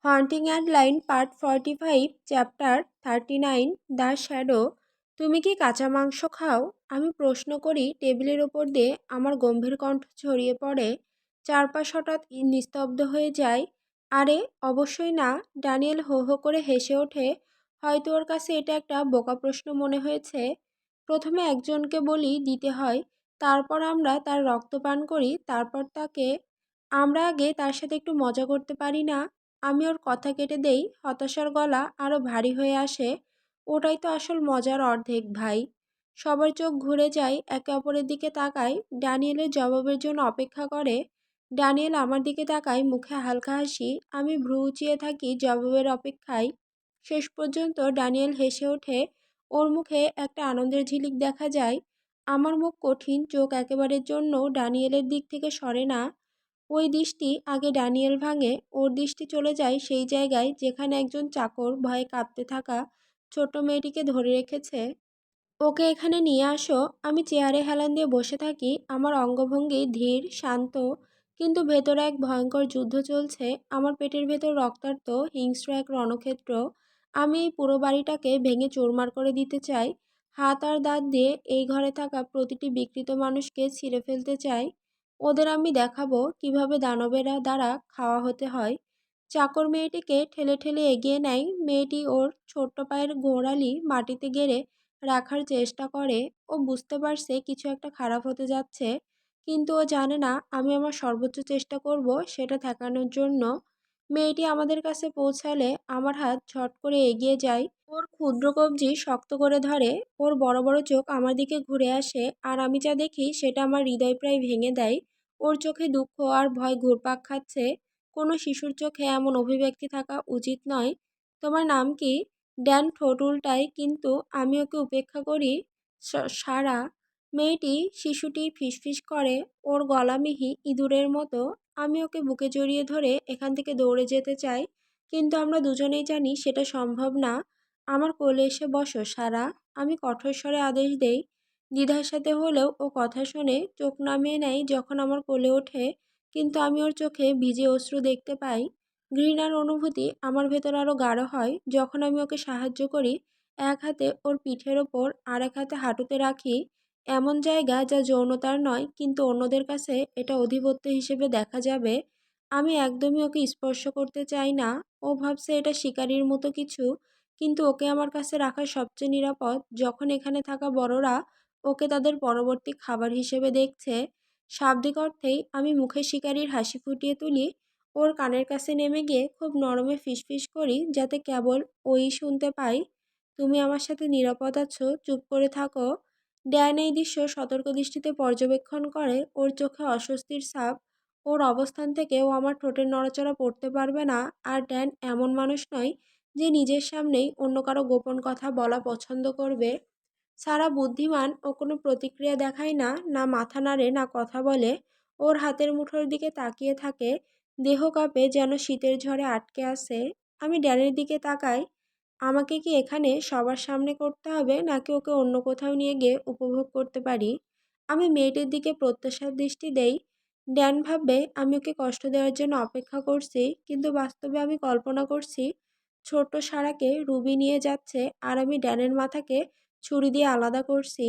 Haunting and line part 45 chapter 39 the shadow. তুমি কি কাঁচা মাংস খাও? আমি প্রশ্ন করি। টেবিলের ওপর দিয়ে আমার গম্ভীর কণ্ঠ ছড়িয়ে পড়ে। চারপাশ হঠাৎ নিস্তব্ধ হয়ে যায়। আরে অবশ্যই না। ড্যানিয়েল হো হো করে হেসে ওঠে। হয়তো ওর কাছে এটা একটা বোকা প্রশ্ন মনে হয়েছে। প্রথমে একজনকে বলি দিতে হয়, তারপর আমরা তার রক্ত পান করি, তারপর তাকে। আমরা আগে তার সাথে একটু মজা করতে পারি না? আমি ওর কথা কেটে দেই। হতাশার গলা আরও ভারী হয়ে আসে। ওটাই তো আসল মজার অর্ধেক, ভাই। সবার চোখ ঘুরে যায়, একে অপরের দিকে তাকায়, ড্যানিয়েলের জবাবের জন্য অপেক্ষা করে। ড্যানিয়েল আমার দিকে তাকায়, মুখে হালকা হাসি। আমি ভ্রু উঁচিয়ে থাকি জবাবের অপেক্ষায়। শেষ পর্যন্ত ড্যানিয়েল হেসে ওঠে। ওর মুখে একটা আনন্দের ঝিলিক দেখা যায়। আমার মুখ কঠিন, চোখ একেবারের জন্য ড্যানিয়েলের দিক থেকে সরে না। ওই দৃষ্টি আগে ড্যানিয়েল ভাঙে। ওর দৃষ্টি চলে যায় সেই জায়গায় যেখানে একজন চাকর ভয়ে কাঁপতে থাকা ছোট মেয়েটিকে ধরে রেখেছে। ওকে এখানে নিয়ে আসো। আমি চেয়ারে হেলান দিয়ে বসে থাকি। আমার অঙ্গভঙ্গি ধীর, শান্ত, কিন্তু ভেতরে এক ভয়ঙ্কর যুদ্ধ চলছে। আমার পেটের ভেতর রক্তাক্ত হিংস্র এক রণক্ষেত্র। আমি এই পুরো বাড়িটাকে ভেঙে চুরমার করে দিতে চাই। হাত আর দাঁত দিয়ে এই ঘরে থাকা প্রতিটি বিকৃত মানুষকে ছিঁড়ে ফেলতে চাই। ওদের আমি দেখাবো কিভাবে দানবেরা দ্বারা খাওয়া হতে হয়। চাকর মেয়েটিকে ঠেলে ঠেলে এগিয়ে নেয়। মেয়েটি ওর ছোট্ট পায়ের গোড়ালি মাটিতে গেড়ে রাখার চেষ্টা করে। ও বুঝতে পারছে কিছু একটা খারাপ হতে যাচ্ছে, কিন্তু ও জানে না আমি আমার সর্বোচ্চ চেষ্টা করব সেটা ঠেকানোর জন্য। মেয়েটি আমাদের কাছে পৌঁছালে আমার হাত ঝট করে এগিয়ে যায়। ওর ক্ষুদ্র কবজি শক্ত করে ধরে। ওর বড় বড় চোখ আমার দিকে ঘুরে আসে, আর আমি যা দেখি সেটা আমার হৃদয় প্রায় ভেঙে দেয়। ওর চোখে দুঃখ আর ভয় ঘুরপাক খাচ্ছে। কোনো শিশুর চোখে এমন অভিব্যক্তি থাকা উচিত নয়। তোমার নাম কি? ড্যান ঠোঁট উল্টায়, কিন্তু আমি ওকে উপেক্ষা করি। সারা। শিশুটি ফিসফিস করে। ওর গলা মিহি ইঁদুরের মতো। আমি ওকে বুকে জড়িয়ে ধরে এখান থেকে দৌড়ে যেতে চাই, কিন্তু আমরা দুজনেই জানি সেটা সম্ভব না। আমার কোলে এসে বসো, সারা। আমি কঠোর স্বরে আদেশ দেই। দ্বিধার সাথে হলেও ও কথা শুনে চোখ নামিয়ে নেয় যখন আমার কোলে ওঠে, কিন্তু আমি ওর চোখে ভিজে অশ্রু দেখতে পাই। ঘৃণার অনুভূতি আমার ভেতর আরও গাঢ় হয় যখন আমি ওকে সাহায্য করি। এক হাতে ওর পিঠের ওপর আর এক হাতে হাঁটুতে রাখি, এমন জায়গা যা যৌনতার নয়, কিন্তু অন্যদের কাছে এটা অধিপত্য হিসেবে দেখা যাবে। আমি একদমই ওকে স্পর্শ করতে চাই না। ও ভাবছে এটা শিকারীর মতো কিছু, কিন্তু ওকে আমার কাছে রাখা সবচেয়ে নিরাপদ। যখন এখানে থাকা বড়রা ওকে তাদের পরবর্তী খাবার হিসেবে দেখছে। শাব্দিক অর্থেই আমি মুখে শিকারীর হাসি ফুটিয়ে তুলি। ওর কানের কাছে নেমে গিয়ে খুব নরমে ফিসফিস করি, যাতে কেবল ওই শুনতে পাই। তুমি আমার সাথে নিরাপদ আছো, চুপ করে থাকো। ড্যান এই দৃশ্য সতর্ক দৃষ্টিতে পর্যবেক্ষণ করে। ওর চোখে অস্বস্তির ছাপ। ওর অবস্থান থেকে ও আমার ঠোঁটের নড়াচড়া পড়তে পারবে না। আর ড্যান এমন মানুষ নয় যে নিজের সামনেই অন্য কারো গোপন কথা বলা পছন্দ করবে। সারা বুদ্ধিমান, ও কোনো প্রতিক্রিয়া দেখায় না, না মাথা নাড়ে, না কথা বলে। ওর হাতের মুঠোর দিকে তাকিয়ে থাকে। দেহ কাঁপে, যেন শীতের ঝড়ে আটকে আছে। আমি ড্যানের দিকে তাকাই। আমাকে কি এখানে সবার সামনে করতে হবে, নাকি ওকে অন্য কোথাও নিয়ে গিয়ে উপভোগ করতে পারি? আমি মেয়েটির দিকে প্রত্যাশার দৃষ্টি দেই। ড্যান ভাববে আমি ওকে কষ্ট দেওয়ার জন্য অপেক্ষা করছি, কিন্তু বাস্তবে আমি কল্পনা করছি ছোট্ট সারাকে রুবি নিয়ে যাচ্ছে, আর আমি ড্যানের মাথাকে ছুরি দিয়ে আলাদা করছি।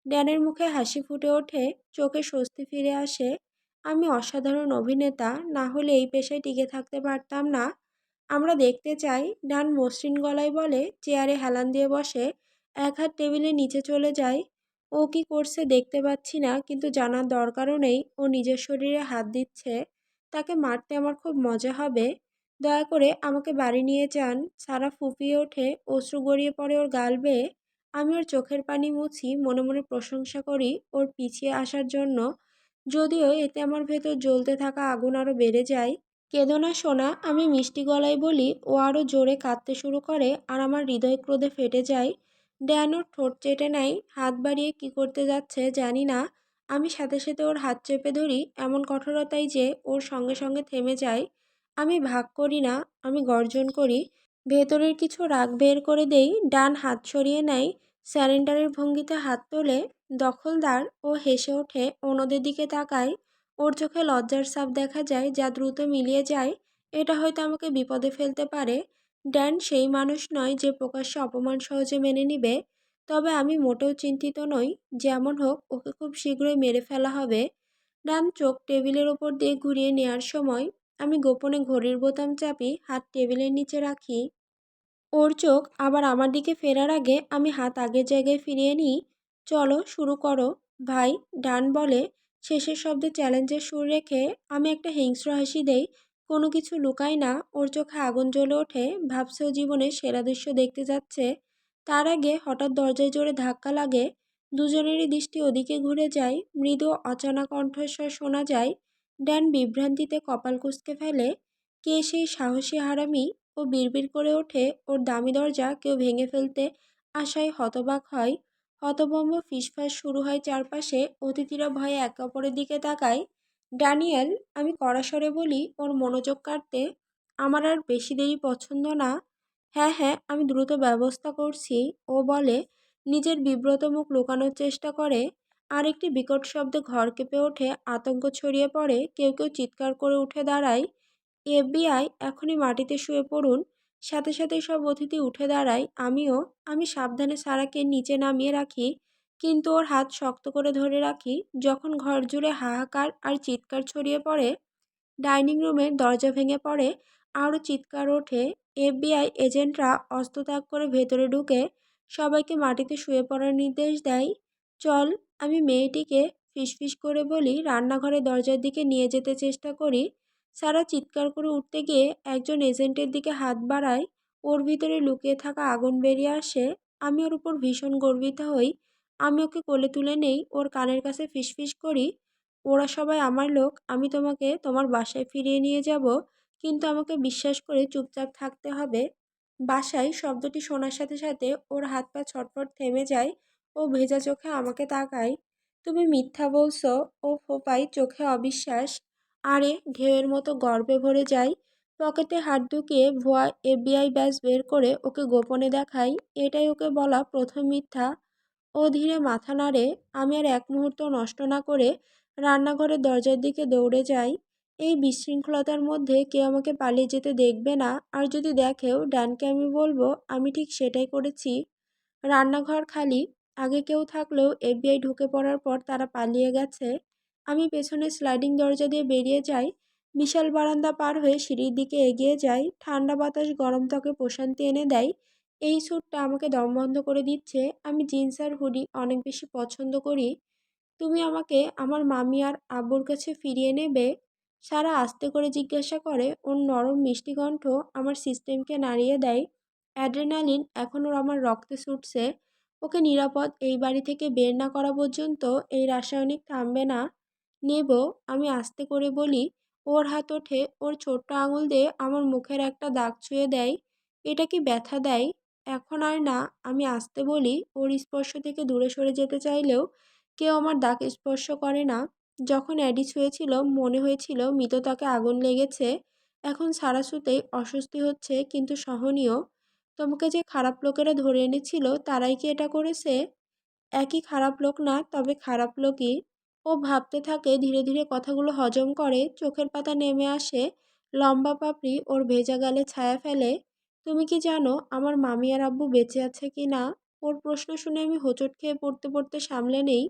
ড্যানের মুখে হাসি ফুটে ওঠে, চোখে স্বস্তি ফিরে আসে। আমি অসাধারণ অভিনেতা না হলে এই পেশায় টিকে থাকতে পারতাম না। আমরা দেখতে চাই, ডান মসৃণ গলায় বলে। চেয়ারে হেলান দিয়ে বসে। এক হাত টেবিলের নিচে চলে যায়। ও কি করছে দেখতে পাচ্ছি না, কিন্তু জানার দরকারও নেই। ও নিজের শরীরে হাত দিচ্ছে। তাকে মারতে আমার খুব মজা হবে। দয়া করে আমাকে বাড়ি নিয়ে যান। সারা ফুঁপিয়ে ওঠে, অশ্রু গড়িয়ে পড়ে ওর গাল বেয়ে। আমি ওর চোখের পানি মুছি, মনে মনে প্রশংসা করি ওর পিছিয়ে আসার জন্য, যদিও এতে আমার ভেতর জ্বলতে থাকা আগুন আরও বেড়ে যায়। কেঁদো না সোনা, আমি মিষ্টি গলায় বলি। ও আরও জোরে কাঁদতে শুরু করে, আর আমার হৃদয় ক্রোধে ফেটে যায়। ড্যান ওর ঠোঁট চেটে নেয়, হাত বাড়িয়ে কি করতে যাচ্ছে জানি না। আমি সাথে সাথে ওর হাত চেপে ধরি, এমন কঠোরতাই যে ওর সঙ্গে সঙ্গে থেমে যায়। আমি ভাগ করি না, আমি গর্জন করি। ভেতরের কিছু রাগ বের করে দেই। ডান হাত সরিয়ে নেয়, স্যারেন্ডারের ভঙ্গিতে হাত তোলে। দখলদার। ও হেসে ওঠে, অন্যদের দিকে তাকায়। ওর চোখে লজ্জার ছাপ দেখা যায়, যা দ্রুত মিলিয়ে যায় এটা হয়তো আমাকে বিপদে ফেলতে পারে। ড্যান সেই মানুষ নয় যে প্রকাশ্যে অপমান সহজে মেনে নিবে। তবে আমি মোটেও চিন্তিত নই। যেমন হোক ওকে খুব শীঘ্রই মেরে ফেলা হবে। ডান চোখ টেবিলের ওপর দিয়ে ঘুরিয়ে নেওয়ার সময় আমি গোপনে ঘড়ির বোতাম চাপি হাত টেবিলের নিচে রাখি। ওর চোখ আবার আমার দিকে ফেরার আগে আমি হাত আগের জায়গায় ফিরিয়ে নিই। চলো শুরু করো ভাই, ডান বলে। শেষের শব্দে চ্যালেঞ্জের সুর রেখে আমি একটা হিংস্র হাসি দেই। কোনো কিছু লুকাই না। ওর চোখে আগুন জ্বলে ওঠে, ভাবছে ও জীবনের সেরা দৃশ্য দেখতে যাচ্ছে। তার আগে হঠাৎ দরজায় জোরে ধাক্কা লাগে। দুজনেরই দৃষ্টি ওদিকে ঘুরে যায়। মৃদু অচানা কণ্ঠস্বর শোনা যায়। ড্যান বিভ্রান্তিতে কপাল কুঁচকে ফেলে। কে সেই সাহসী হারামি? ও বিড়বিড় করে ওঠে। ওর দামি দরজা কেউ ভেঙে ফেলতে আশায় হতবাক হয়। হতভম্ব ফিসফাস শুরু হয় চারপাশে। অতিথিরা ভয়ে একে অপরের দিকে তাকায়। ড্যানিয়েল, আমি কড়া স্বরে বলি ওর মনোযোগ কাটতে। আমার আর বেশি দেরি পছন্দ না। হ্যাঁ হ্যাঁ, আমি দ্রুত ব্যবস্থা করছি। ও বলে, নিজের বিব্রত মুখ লুকানোর চেষ্টা করে। আর একটি বিকট শব্দে ঘর কেঁপে ওঠে, আতঙ্ক ছড়িয়ে পড়ে। কেউ কেউ চিৎকার করে উঠে দাঁড়ায়, এফবিআই, এখনই মাটিতে শুয়ে পড়ুন। সাথে সাথে সব অতিথি উঠে দাঁড়ায়, আমিও। আমি সাবধানে সারাকে নিচে নামিয়ে রাখি, কিন্তু ওর হাত শক্ত করে ধরে রাখি। যখন ঘর জুড়ে হাহাকার আর চিৎকার ছড়িয়ে পড়ে, ডাইনিং রুমের দরজা ভেঙে পড়ে, আরও চিৎকার ওঠে। এফবিআই এজেন্টরা অস্ত্র ত্যাগ করে ভেতরে ঢুকে সবাইকে মাটিতে শুয়ে পড়ার নির্দেশ দেয়। চল, আমি মেয়েটিকে ফিসফিস করে বলি, রান্নাঘরের দরজার দিকে নিয়ে যেতে চেষ্টা করি। সারা চিৎকার করে উঠতে গিয়ে একজন এজেন্টের দিকে হাত বাড়ায়। ওর ভিতরে লুকিয়ে থাকা আগুন বেরিয়ে আসে। আমি ওর উপর ভীষণ গর্বিত হই। আমি ওকে কোলে তুলে নেই, ওর কানের কাছে ফিসফিস করি, ওরা সবাই আমার লোক। আমি তোমাকে তোমার বাসায় ফিরিয়ে নিয়ে যাব, কিন্তু আমাকে বিশ্বাস করে চুপচাপ থাকতে হবে। বাসায় শব্দটি শোনার সাথে সাথে ওর হাত পা ছটফট থেমে যায়। ও ভেজা চোখে আমাকে তাকায়। তুমি মিথ্যা বলছো? ও ফোপাই, চোখে অবিশ্বাস। আরে ঢেউয়ের মতো গর্বে ভরে যায়। পকেটে হাত ঢুকিয়ে ভুয়া এফবিআই ব্যাজ বের করে ওকে গোপনে দেখাই। এটাই ওকে বলা প্রথম মিথ্যা। ও ধীরে মাথা নাড়ে। আমি আর এক মুহূর্ত নষ্ট না করে রান্নাঘরের দরজার দিকে দৌড়ে যাই। এই বিশৃঙ্খলতার মধ্যে কেউ আমাকে পালিয়ে যেতে দেখবে না। আর যদি দেখেও, ড্যানকে আমি বলবো আমি ঠিক সেটাই করেছি। রান্নাঘর খালি। আগে কেউ থাকলেও এফবিআই ঢুকে পড়ার পর তারা পালিয়ে গেছে। আমি পেছনে স্লাইডিং দরজা দিয়ে বেরিয়ে যাই। বিশাল বারান্দা পার হয়ে সিঁড়ির দিকে এগিয়ে যাই। ঠান্ডা বাতাস গরম ত্বকে প্রশান্তি এনে দেয়। এই স্যুটটা আমাকে দম বন্ধ করে দিচ্ছে। আমি জিন্স আর হুডি অনেক বেশি পছন্দ করি। তুমি আমাকে আমার মামি আর আব্বুর কাছে ফিরিয়ে নেবে? সারা আস্তে করে জিজ্ঞাসা করে। ওর নরম মিষ্টি কণ্ঠ আমার সিস্টেমকে নাড়িয়ে দেয়। অ্যাড্রেনালিন এখনও আমার রক্তে ছুটছে। ওকে নিরাপদ এই বাড়ি থেকে বের না করা পর্যন্ত এই রাসায়নিক থামবে না। নেব, আমি আস্তে করে বলি। ওর হাত ওঠে, ওর ছোট্ট আঙুল দিয়ে আমার মুখের একটা দাগ ছুঁয়ে দেয়। এটা কি ব্যথা দেয়? এখন আর না, আমি আস্তে বলি। ওর স্পর্শ থেকে দূরে সরে যেতে চাইলেও কেউ আমার দাগ স্পর্শ করে না। যখন অ্যাডি ছুঁয়েছিল মনে হয়েছিল মৃততাকে আগুন লেগেছে। এখন সারা ছুঁতেই অস্বস্তি হচ্ছে, কিন্তু সহনীয়। তোমাকে যে খারাপ লোকেরা ধরে এনেছিল তারাই কি এটা করেছে? একই খারাপ লোক না, তবে খারাপ লোকই। ও ভাবতে থাকে, ধীরে ধীরে কথাগুলো হজম করে। চোখের পাতা নেমে আসে। লম্বা পাপড়ি ওর ভেজা গালে ছায়া ফেলে। তুমি কি জানো আমার মামি আর আব্বু বেঁচে আছে কি না? ওর প্রশ্ন শুনে আমি হোঁচট খেয়ে পড়তে পড়তে সামলে নেই।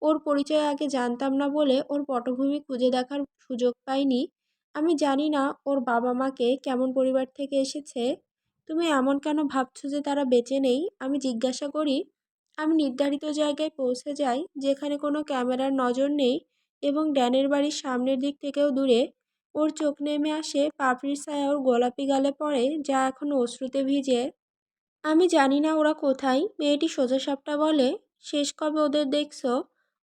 ওর পরিচয় আগে জানতাম না বলে ওর পটভূমি খুঁজে দেখার সুযোগ পাইনি। আমি জানি না ওর বাবা মাকে কেমন পরিবার থেকে এসেছে। তুমি এমন কেন ভাবছো যে তারা বেঁচে নেই? আমি জিজ্ঞাসা করি। আমি নির্ধারিত জায়গায় পৌঁছে যাই, যেখানে কোনো ক্যামেরার নজর নেই এবং ড্যানের বাড়ির সামনের দিক থেকেও দূরে। ওর চোখ নেমে আসে, পাপড়ির ছায়া ওর গোলাপি গালে পড়ে, যা এখনো অশ্রুতে ভিজে। আমি জানি না ওরা কোথায়। মেয়েটি সোজাসাপটা বলে, শেষ কবে ওদের দেখছো?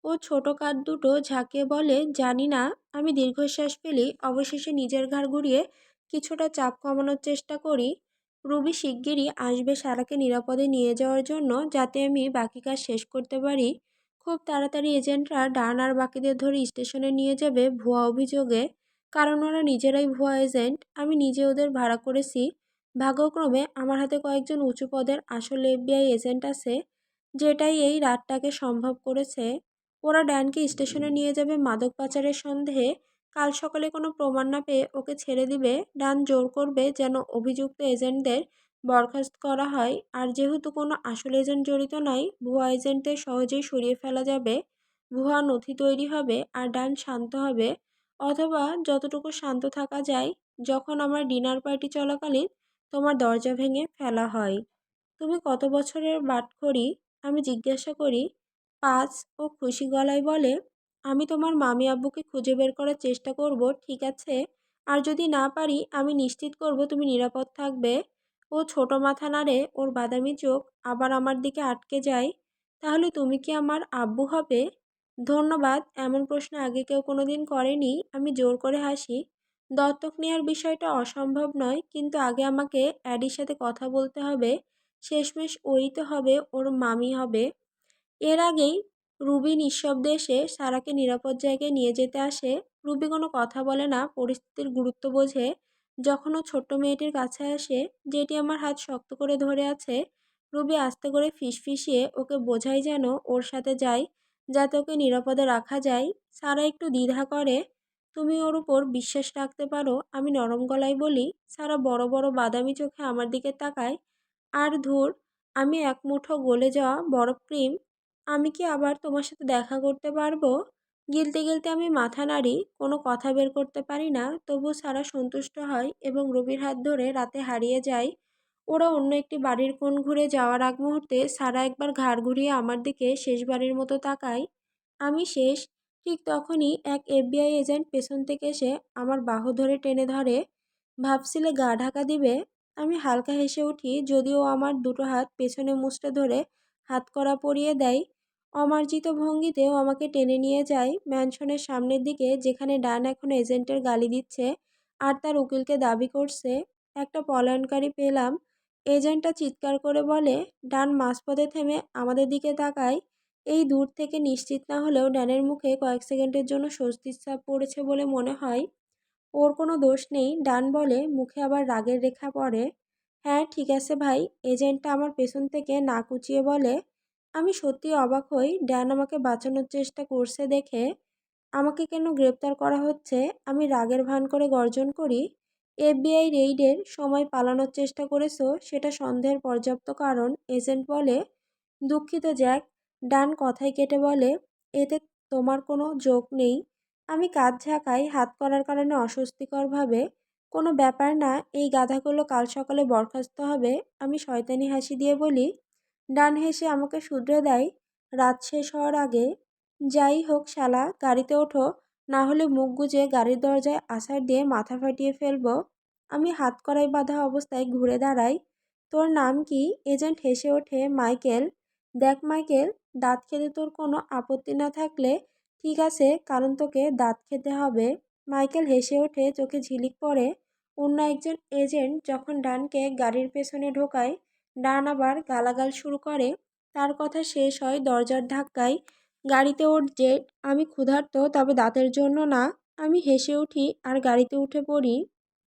ও ছোট কাঁধ দুটো ঝাঁকিয়ে বলে, জানি না। আমি দীর্ঘশ্বাস ফেলি। অবশেষে নিজের ঘাড় ঘুরিয়ে কিছুটা চাপ কমানোর চেষ্টা করি। রুবি শিগগিরই আসবে সারাকে নিরাপদে নিয়ে যাওয়ার জন্য, যাতে আমি বাকি কাজ শেষ করতে পারি। খুব তাড়াতাড়ি এজেন্টরা ডান আর বাকিদের ধরে স্টেশনে নিয়ে যাবে ভুয়া অভিযোগে, কারণ ওরা নিজেরাই ভুয়া এজেন্ট। আমি নিজে ওদের ভাড়া করেছি। ভাগ্যক্রমে আমার হাতে কয়েকজন উঁচু পদের আসল এফবিআই এজেন্ট আছে, যেটাই এই রাতটাকে সম্ভব করেছে। ওরা ড্যানকে স্টেশনে নিয়ে যাবে মাদক পাচারের সন্দেহে। কাল সকালে কোনো প্রমাণ না পেয়ে ওকে ছেড়ে দিবে। ডান জোর করবে যেন অভিযুক্ত এজেন্টদের বরখাস্ত করা হয়। আর যেহেতু কোনো আসল এজেন্ট জড়িত নয়, ভুয়া এজেন্টদের সহজেই সরিয়ে ফেলা যাবে। ভুয়া নথি তৈরি হবে আর ডান শান্ত হবে, অথবা যতটুকু শান্ত থাকা যায়। যখন আমার ডিনার পার্টি চলাকালীন তোমার দরজা ভেঙে ফেলা হয়। তুমি কত বছরের বাটখড়ি? আমি জিজ্ঞাসা করি। 5। ও খুশি গলায় বলে, আমি তোমার মামি আব্বুকে খুঁজে বের করার চেষ্টা করব, ঠিক আছে? আর যদি না পারি, আমি নিশ্চিত করব তুমি নিরাপদ থাকবে। ও ছোট মাথা নাড়ে, ওর বাদামি চোখ আবার আমার দিকে আটকে যায়। তাহলে তুমি কি আমার আব্বু হবে? ধন্যবাদ, এমন প্রশ্ন আগে কেউ কোনোদিন করেনি। আমি জোর করে হাসি। দত্তক নেওয়ার বিষয়টা অসম্ভব নয়, কিন্তু আগে আমাকে অ্যাডির সাথে কথা বলতে হবে। শেষমেশ ওই তো হবে, ওর মামি হবে। এর আগেই রুবি নিঃশব্দে এসে সারাকে নিরাপদ জায়গায় নিয়ে যেতে আসে। রুবি কোনো কথা বলে না, পরিস্থিতির গুরুত্ব বোঝে। যখন ও ছোট্ট মেয়েটির কাছে আসে, যেটি আমার হাত শক্ত করে ধরে আছে, রুবি আস্তে করে ফিসফিসিয়ে ওকে বোঝায় যেন ওর সাথে যায়, যাতে ওকে নিরাপদে রাখা যায়। সারা একটু দ্বিধা করে। তুমি ওর উপর বিশ্বাস রাখতে পারো, আমি নরম গলায় বলি। সারা বড় বড় বাদামি চোখে আমার দিকে তাকায়। আর ধুর, আমি এক মুঠো গলে যাওয়া বরফ ক্রিম। আমি কি আবার তোমার সাথে দেখা করতে পারবো? গিলতে গিলতে আমি মাথা নাড়ি, কোনো কথা বের করতে পারি না। তবু সারা সন্তুষ্ট হয় এবং রবির হাত ধরে রাতে হারিয়ে যায়। ওরা অন্য একটি বাড়ির কোণ ঘুরে যাওয়ার আগ মুহূর্তে সারা একবার ঘাড় ঘুরিয়ে আমার দিকে শেষবারের মতো তাকায়। আমি শেষ। ঠিক তখনই এক এফবিআই এজেন্ট পেছন থেকে এসে আমার বাহু ধরে টেনে ধরে। ভাবছিলে গা ঢাকা দিবে? আমি হালকা হেসে উঠি, যদিও আমার দুটো হাত পেছনে মুচড়ে ধরে হাতকড়া পরিয়ে দেয়। অমার্জিত ভঙ্গিতেও আমাকে টেনে নিয়ে যায় ম্যানশনের সামনের দিকে, যেখানে ডান এখন এজেন্টের গালি দিচ্ছে আর তার উকিলকে দাবি করছে। একটা পলায়নকারী পেলাম। এজেন্টটা চিৎকার করে বলে। ডান মাঝপথে থেমে আমাদের দিকে তাকায়। এই দূর থেকে নিশ্চিত না হলেও ড্যানের মুখে কয়েক সেকেন্ডের জন্য স্বস্তির ছাপ পড়েছে বলে মনে হয়। ওর কোনো দোষ নেই, ডান বলে, মুখে আবার রাগের রেখা পড়ে। হ্যাঁ ঠিক আছে ভাই, এজেন্টটা আমার পেছন থেকে নাক উঁচিয়ে বলে। আমি সত্যি অবাক হই, ড্যান আমাকে বাঁচানোর চেষ্টা করছে দেখে। আমাকে কেন গ্রেপ্তার করা হচ্ছে? আমি রাগের ভান করে গর্জন করি। এফবিআই রেইডের সময় পালানোর চেষ্টা করেছো, সেটা সন্দেহের পর্যাপ্ত কারণ। এজেন্ট বলে। দুঃখিত জ্যাক। ডান কথাই কেটে বলে। এতে তোমার কোনো যোগ নেই। আমি কাঁধ ঝাঁকাই, হাত করার কারণে অস্বস্তিকরভাবে। কোনো ব্যাপার না, এই গাধাগুলো কাল সকালে বরখাস্ত হবে। আমি শয়তানি হাসি দিয়ে বলি। ডান হেসে আমাকে শুধরে দেয়। রাত শেষ হওয়ার আগে। যাই হোক শালা, গাড়িতে ওঠো, না হলে মুখ গুজে গাড়ির দরজায় আছাড় দিয়ে মাথা ফাটিয়ে ফেলবো। আমি হাত কড়াই বাঁধা অবস্থায় ঘুরে দাঁড়াই। তোর নাম কি? এজেন্ট হেসে ওঠে। মাইকেল। দেখ মাইকেল, দাঁত খেতে তোর কোনো আপত্তি না থাকলে ঠিক আছে, কারণ তোকে দাঁত খেতে হবে। মাইকেল হেসে ওঠে, চোখে ঝিলিক পড়ে। অন্য একজন এজেন্ট যখন ডানকে গাড়ির পেছনে ঢোকায়, ডান আবার গালাগাল শুরু করে। তার কথা শেষ হয় দরজার ধাক্কায়। গাড়িতে ওর জেট। আমি ক্ষুধার্ত, তবে দাঁতের জন্য না। আমি হেসে উঠি আর গাড়িতে উঠে পড়ি।